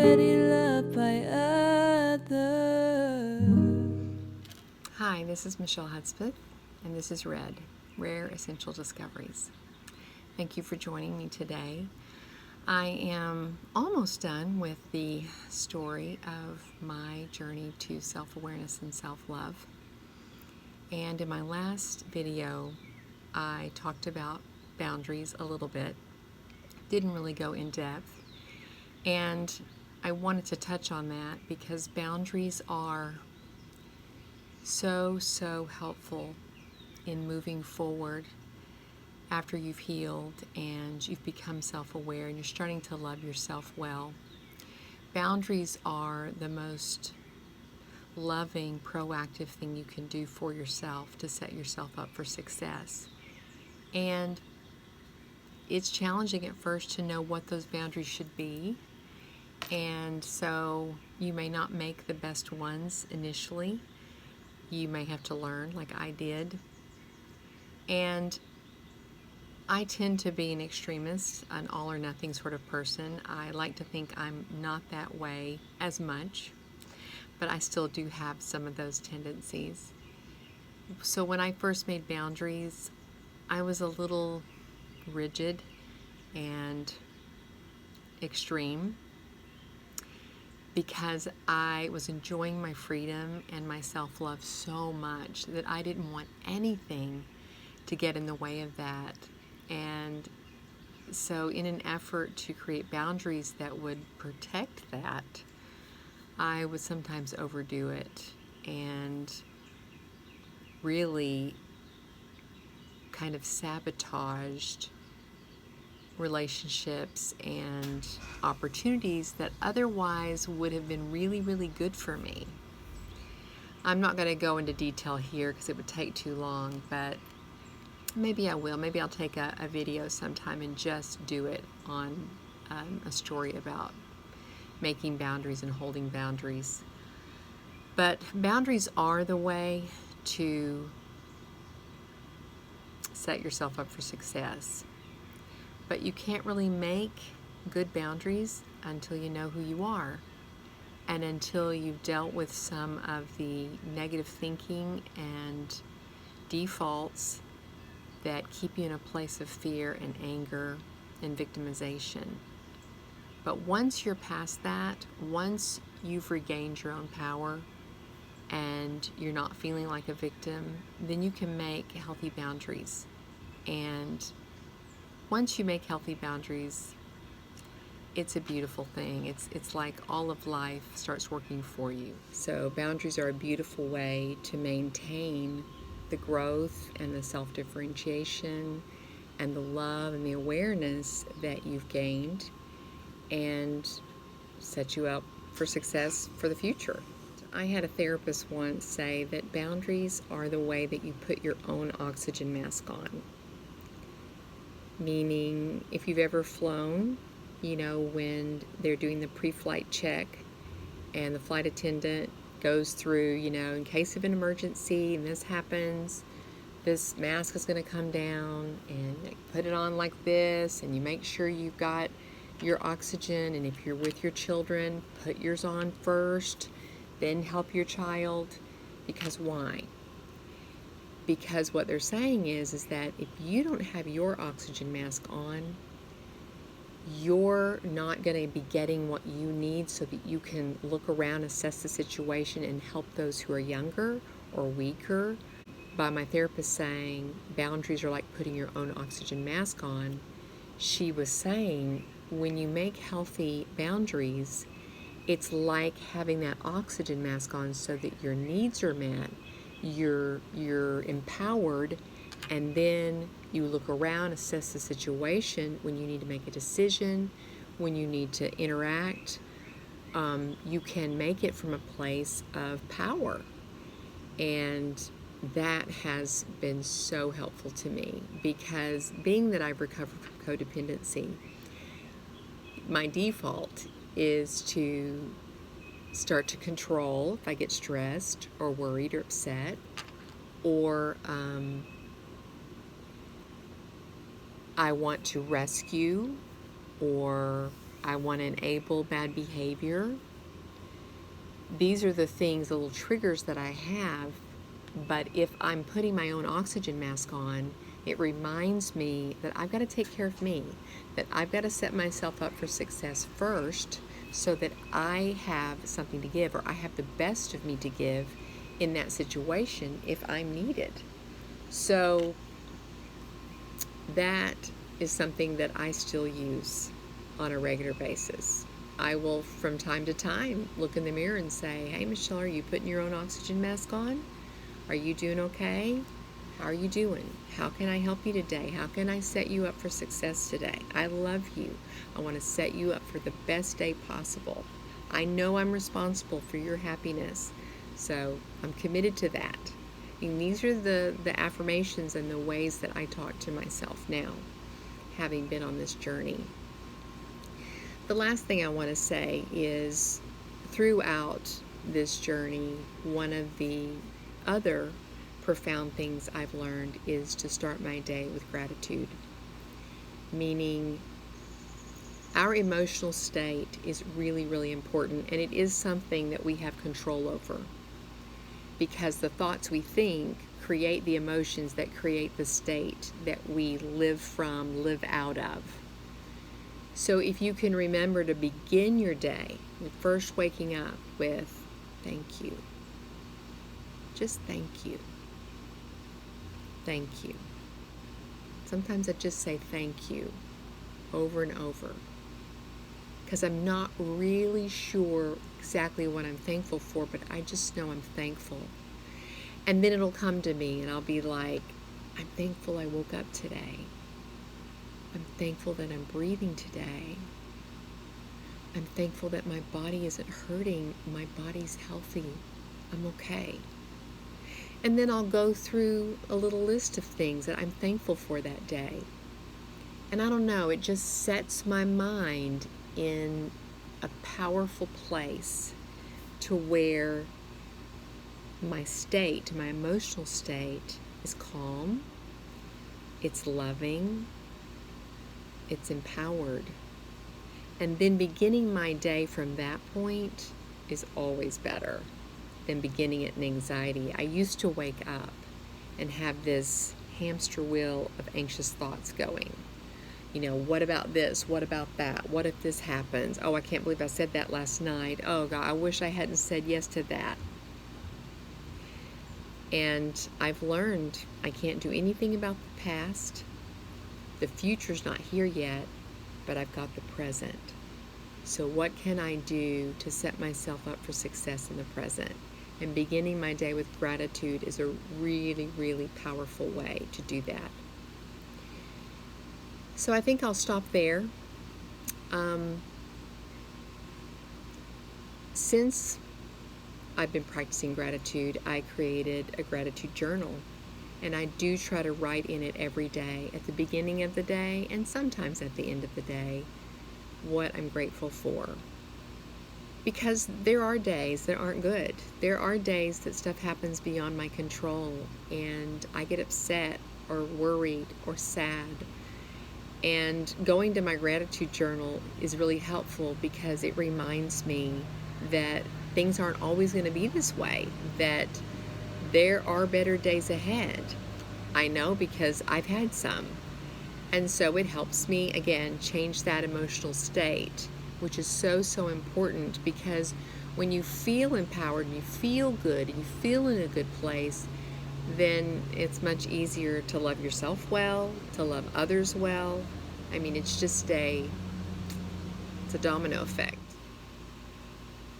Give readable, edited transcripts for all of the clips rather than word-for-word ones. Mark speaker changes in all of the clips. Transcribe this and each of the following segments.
Speaker 1: already loved by others.
Speaker 2: Hi, this is Michelle Hudspeth, and this is Red, Rare Essential Discoveries. Thank you for joining me today. I am almost done with the story of my journey to self-awareness and self-love. And in my last video, I talked about boundaries a little bit. Didn't really go in depth. And I wanted to touch on that because boundaries are so helpful in moving forward after you've healed and you've become self-aware and you're starting to love yourself well. Boundaries are the most loving, proactive thing you can do for yourself to set yourself up for success. And it's challenging at first to know what those boundaries should be. And so you may not make the best ones initially. You may have to learn, like I did. And I tend to be an extremist, an all or nothing sort of person. I like to think I'm not that way as much, but I still do have some of those tendencies. So when I first made boundaries, I was a little rigid and extreme because I was enjoying my freedom and my self-love so much that I didn't want anything to get in the way of that. And so in an effort to create boundaries that would protect that, I would sometimes overdo it and really kind of sabotaged relationships and opportunities that otherwise would have been really good for me. I'm not going to go into detail here because it would take too long, but maybe I will. Maybe I'll take a video sometime and just do it on a story about making boundaries and holding boundaries. But boundaries are the way to set yourself up for success. But you can't really make good boundaries until you know who you are and until you've dealt with some of the negative thinking and defaults that keep you in a place of fear and anger and victimization. But once you're past that, once you've regained your own power and you're not feeling like a victim, then you can make healthy boundaries. And once you make healthy boundaries, it's a beautiful thing. It's like all of life starts working for you. So boundaries are a beautiful way to maintain the growth and the self-differentiation and the love and the awareness that you've gained and set you up for success for the future. I had a therapist once say that boundaries are the way that you put your own oxygen mask on. Meaning, if you've ever flown, you know, when they're doing the pre-flight check and the flight attendant goes through, you know, in case of an emergency and this happens, this mask is going to come down and put it on like this, and you make sure you've got your oxygen, and if you're with your children, put yours on first, then help your child. Because why? Because what they're saying is that if you don't have your oxygen mask on, you're not going to be getting what you need so that you can look around, assess the situation, and help those who are younger or weaker. By my therapist saying boundaries are like putting your own oxygen mask on, she was saying when you make healthy boundaries, it's like having that oxygen mask on so that your needs are met, you're empowered, and then you look around, assess the situation when you need to make a decision, when you need to interact. You can make it from a place of power. And that has been so helpful to me because being that I've recovered from codependency, my default is to start to control if I get stressed or worried or upset, or I want to rescue or I want to enable bad behavior. These are the things, the little triggers that I have. But if I'm putting my own oxygen mask on, it reminds me that I've got to take care of me, that I've got to set myself up for success first so that I have something to give, or I have the best of me to give in that situation if I'm needed. So that is something that I still use on a regular basis. I will, from time to time, look in the mirror and say, hey, Michelle, are you putting your own oxygen mask on? Are you doing okay? How are you doing? How can I help you today? How can I set you up for success today? I love you. I want to set you up for the best day possible. I know I'm responsible for your happiness, so I'm committed to that. And these are the affirmations and the ways that I talk to myself now, having been on this journey. The last thing I want to say is, throughout this journey, one of the other profound things I've learned is to start my day with gratitude. Meaning, our emotional state is really, really important, and it is something that we have control over, because the thoughts we think create the emotions that create the state that we live from, live out of. So if you can remember to begin your day with first waking up with thank you. Just thank you. Thank you. Sometimes I just say thank you over and over, because I'm not really sure exactly what I'm thankful for, but I just know I'm thankful. And then it'll come to me and I'll be like, I'm thankful I woke up today. I'm thankful that I'm breathing today. I'm thankful that my body isn't hurting. My body's healthy. I'm okay. And then I'll go through a little list of things that I'm thankful for that day. And I don't know, it just sets my mind in a powerful place to where my state, my emotional state, is calm, it's loving, it's empowered. And then beginning my day from that point is always better than beginning it in anxiety. I used to wake up and have this hamster wheel of anxious thoughts going. You know, what about this? What about that? What if this happens? Oh, I can't believe I said that last night. Oh, God, I wish I hadn't said yes to that. And I've learned I can't do anything about the past. The future's not here yet, but I've got the present. So what can I do to set myself up for success in the present? And beginning my day with gratitude is a really, really powerful way to do that. So I think I'll stop there. Since I've been practicing gratitude, I created a gratitude journal. And I do try to write in it every day, at the beginning of the day and sometimes at the end of the day, what I'm grateful for. Because there are days that aren't good. There are days that stuff happens beyond my control and I get upset or worried or sad. And going to my gratitude journal is really helpful because it reminds me that things aren't always going to be this way, that there are better days ahead. I know because I've had some. And so it helps me, again, change that emotional state, which is so, so important, because when you feel empowered and you feel good and you feel in a good place, then it's much easier to love yourself well, to love others well. I mean, it's a domino effect.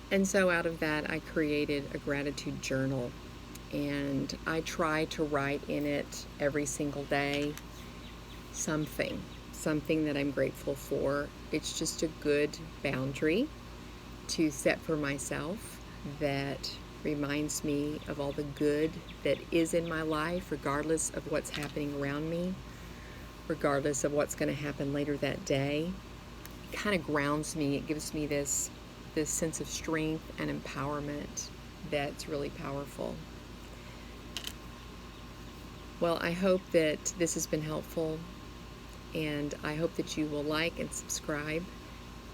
Speaker 2: And so out of that, I created a gratitude journal. And I try to write in it every single day something that I'm grateful for. It's just a good boundary to set for myself that reminds me of all the good that is in my life, regardless of what's happening around me, regardless of what's going to happen later that day. It kind of grounds me. It gives me this sense of strength and empowerment that's really powerful. Well, I hope that this has been helpful, and I hope that you will like and subscribe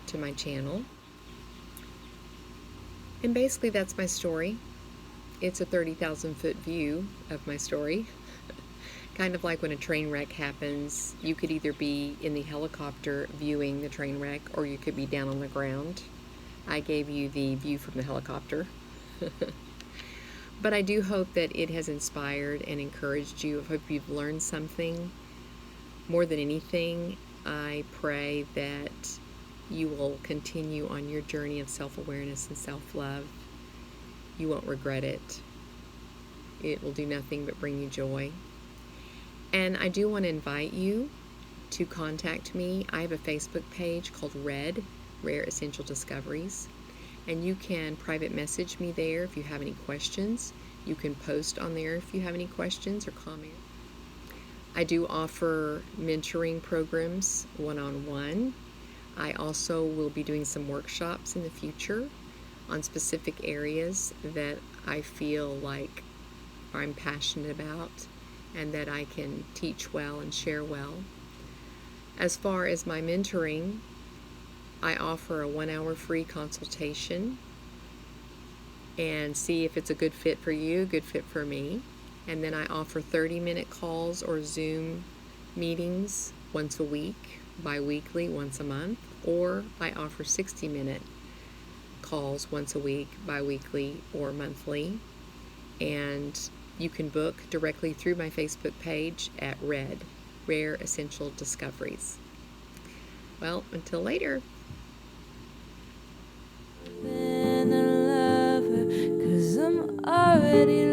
Speaker 2: to my channel. And basically that's my story. It's a 30,000 foot view of my story. Kind of like when a train wreck happens, you could either be in the helicopter viewing the train wreck, or you could be down on the ground. I gave you the view from the helicopter. But I do hope that it has inspired and encouraged you. I hope you've learned something. More than anything, I pray that you will continue on your journey of self-awareness and self-love. You won't regret it. It will do nothing but bring you joy. And I do want to invite you to contact me. I have a Facebook page called RED, Rare Essential Discoveries. And you can private message me there if you have any questions. You can post on there if you have any questions or comments. I do offer mentoring programs one-on-one. I also will be doing some workshops in the future on specific areas that I feel like I'm passionate about and that I can teach well and share well. As far as my mentoring, I offer a 1-hour free consultation and see if it's a good fit for you, good fit for me. And then I offer 30-minute calls or Zoom meetings once a week, bi-weekly, once a month, or I offer 60-minute calls once a week, bi-weekly, or monthly. And you can book directly through my Facebook page at RED, Rare Essential Discoveries. Well, until later.
Speaker 1: Been a lover, 'cause I'm already